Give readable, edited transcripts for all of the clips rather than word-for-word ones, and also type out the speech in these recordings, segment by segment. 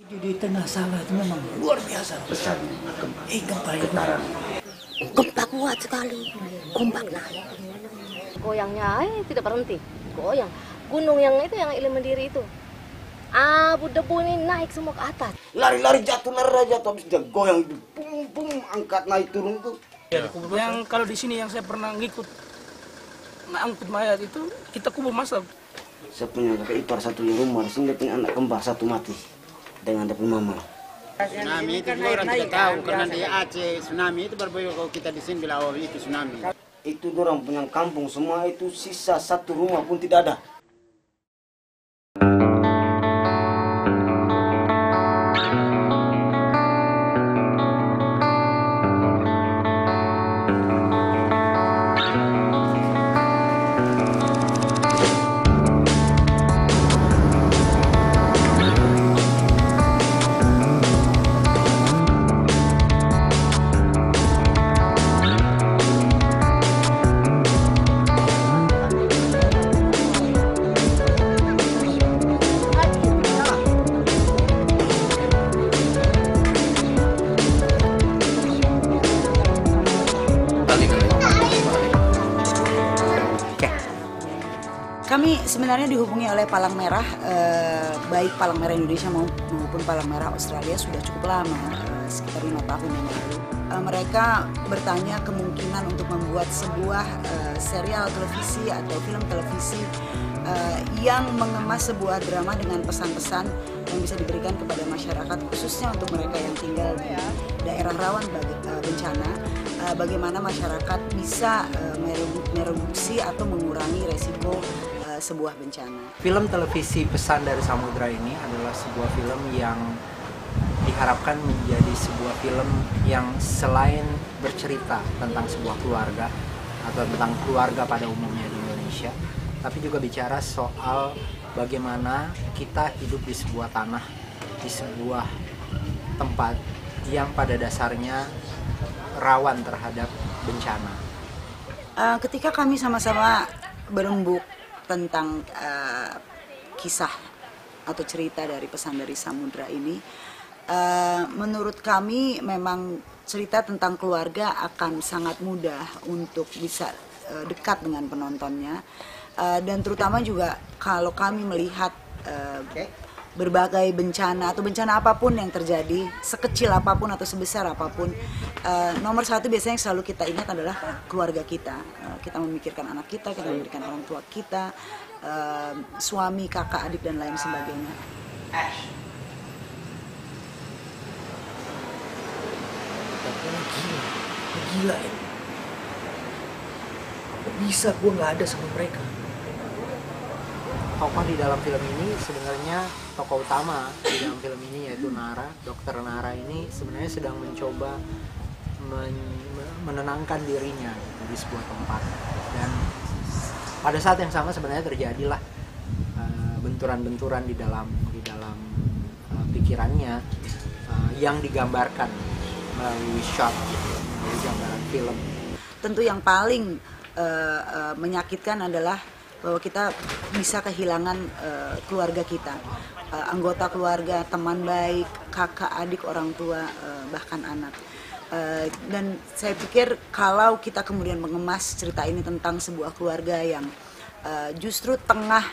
Di tengah sawah itu memang luar biasa besarnya gempa getaran. Gempa kuat sekali, ombak naik. Goyangnya tidak berhenti, goyang. Gunung yang itu yang Ilemandiri itu, abu debu ini naik semua ke atas. Lari-lari jatuh, habis dia goyang, pum angkat naik turun tuh. Yang kalau di sini yang saya pernah ngikut angkut mayat itu kita kubur masal. Saya punya kakak ipar satu di rumah, di sini dia punya anak kembar satu mati dengan dia punya mama. Tsunami itu juga orang tidak tahu karena di Aceh tsunami itu berbeda kalau kita di sini bilang oh itu tsunami. Itu orang punya kampung semua itu sisa satu rumah pun tidak ada. Kami sebenarnya dihubungi oleh Palang Merah, baik Palang Merah Indonesia maupun Palang Merah Australia sudah cukup lama, sekitar 5 tahun yang lalu. Mereka bertanya kemungkinan untuk membuat sebuah serial televisi atau film televisi yang mengemas sebuah drama dengan pesan-pesan yang bisa diberikan kepada masyarakat, khususnya untuk mereka yang tinggal di daerah rawan bencana. Bagaimana masyarakat bisa mereduksi atau mengurangi resiko sebuah bencana. Film televisi Pesan dari Samudra ini adalah sebuah film yang diharapkan menjadi sebuah film yang selain bercerita tentang sebuah keluarga atau tentang keluarga pada umumnya di Indonesia, tapi juga bicara soal bagaimana kita hidup di sebuah tanah, di sebuah tempat yang pada dasarnya rawan terhadap bencana. Ketika kami sama-sama berembuk tentang kisah atau cerita dari Pesan dari Samudra ini, menurut kami memang cerita tentang keluarga akan sangat mudah untuk bisa dekat dengan penontonnya, dan terutama juga kalau kami melihat berbagai bencana atau bencana apapun yang terjadi, sekecil apapun atau sebesar apapun, nomor satu biasanya yang selalu kita ingat adalah keluarga kita. Kita memikirkan anak kita memikirkan orang tua kita, suami, kakak, adik, dan lain sebagainya. Gila ya. Bisa gue nggak ada sama mereka. Tokoh di dalam film ini sebenarnya tokoh utama di dalam film ini yaitu Nara. Dokter Nara ini sebenarnya sedang mencoba menenangkan dirinya di sebuah tempat, dan pada saat yang sama sebenarnya terjadilah benturan-benturan di dalam pikirannya yang digambarkan melalui shot, melalui gambaran film. Tentu yang paling menyakitkan adalah bahwa kita bisa kehilangan keluarga kita, anggota keluarga, teman baik, kakak, adik, orang tua, bahkan anak. Dan saya pikir kalau kita kemudian mengemas cerita ini tentang sebuah keluarga yang justru tengah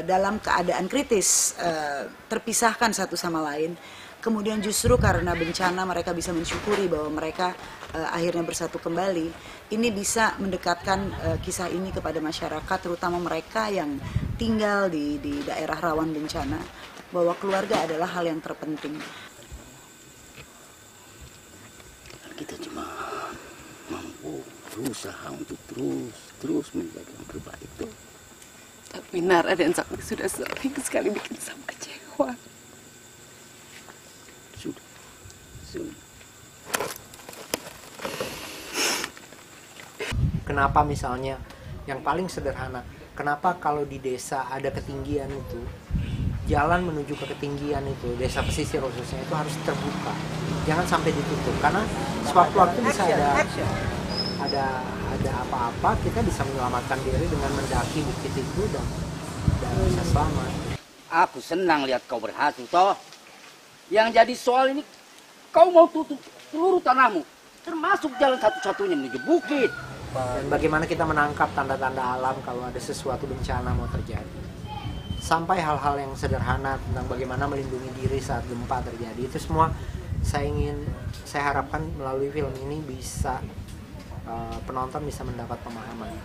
dalam keadaan kritis, terpisahkan satu sama lain, kemudian justru karena bencana mereka bisa mensyukuri bahwa mereka akhirnya bersatu kembali. Ini bisa mendekatkan kisah ini kepada masyarakat, terutama mereka yang tinggal di daerah rawan bencana, bahwa keluarga adalah hal yang terpenting. Kita cuma mampu berusaha untuk terus menjaga yang terbaik itu. Tapi Nara dan Sakti sudah sering sekali bikin Sam kecewa. Sudah. Kenapa misalnya yang paling sederhana, kenapa kalau di desa ada ketinggian itu, jalan menuju ke ketinggian itu, desa pesisir khususnya itu harus terbuka, jangan sampai ditutup, karena sewaktu-waktu bisa ada apa-apa, kita bisa menyelamatkan diri dengan mendaki bukit itu dan bisa selamat. Aku senang lihat kau berhasil toh. Yang jadi soal ini, kau mau tutup seluruh tanahmu, termasuk jalan satu-satunya menuju bukit. Dan bagaimana kita menangkap tanda-tanda alam kalau ada sesuatu bencana mau terjadi. Sampai hal-hal yang sederhana tentang bagaimana melindungi diri saat gempa terjadi. Itu semua saya harapkan melalui film ini bisa penonton bisa mendapat pemahaman.